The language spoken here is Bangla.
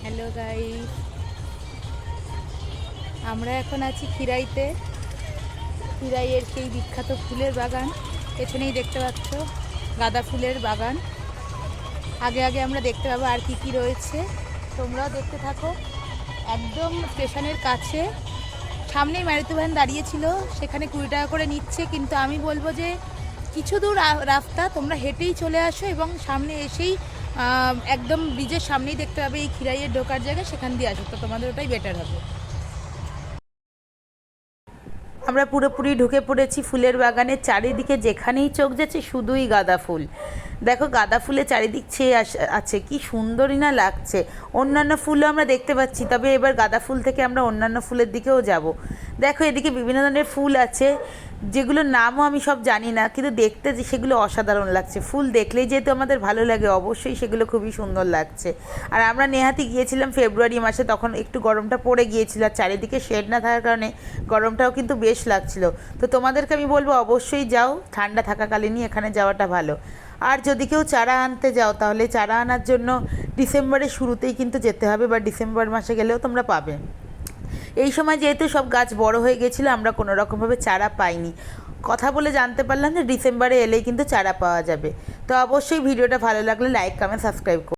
হ্যালো গাইস, আমরা এখন আছি খিরাইতে। খিরাইয়ের সেই বিখ্যাত ফুলের বাগান পেছনেই দেখতে পাচ্ছ, গাঁদা ফুলের বাগান। আগে আগে আমরা দেখতে পাবো আর কি কি রয়েছে, তোমরাও দেখতে থাকো। একদম স্টেশনের কাছে, সামনেই মারুতি ভ্যান দাঁড়িয়েছিল, সেখানে 20 টাকা করে নিচ্ছে, কিন্তু আমি বলবো যে কিছু দূর রাস্তা তোমরা হেঁটেই চলে আসো এবং সামনে এসেই একদম ব্রিজের সামনেই দেখতে পাবে এই খিরাইয়ের ঢোকার জায়গা, সেখান দিয়ে আসো, তো তোমাদের ওটাই বেটার হবে। আমরা পুরোপুরি ঢুকে পড়েছি ফুলের বাগানের চারিদিকে, যেখানেই চোখ যাচ্ছে শুধুই গাঁদা ফুল। দেখো গাঁদা ফুলে চারিদিক ছেয়ে আছে, কি সুন্দরই না লাগছে। অন্যান্য ফুলও আমরা দেখতে পাচ্ছি, তবে এবার গাঁদা ফুল থেকে আমরা অন্যান্য ফুলের দিকেও যাব। দেখো এদিকে বিভিন্ন ধরনের ফুল আছে, যেগুলোর নামও আমি সব জানি না, কিন্তু দেখতে যে সেগুলো অসাধারণ লাগছে। ফুল দেখলেই যেহেতু আমাদের ভালো লাগে, অবশ্যই সেগুলো খুবই সুন্দর লাগছে। আর আমরা নেহাতি গিয়েছিলাম ফেব্রুয়ারি মাসে, তখন একটু গরমটা পড়ে গিয়েছিল, আর চারিদিকে শেড না থাকার কারণে গরমটাও কিন্তু বেশ লাগছিল। তো তোমাদেরকে আমি বলবো অবশ্যই যাও, ঠান্ডা থাকাকালীনই এখানে যাওয়াটা ভালো। আর যদি কেউ চারা আনতে যাও, তাহলে চারা আনার জন্য ডিসেম্বরের শুরুতেই কিন্তু যেতে হবে, বা ডিসেম্বর মাসে গেলেও তোমরা পাবে। এই সময় যেহেতু সব গাছ বড় হয়ে গেছিলো, আমরা কোনো রকমভাবে চারা পাইনি। কথা বলে জানতে পারলাম যে ডিসেম্বরে এলেই কিন্তু চারা পাওয়া যাবে। তো অবশ্যই ভিডিওটা ভালো লাগলে লাইক, কমেন্ট, সাবস্ক্রাইব করো।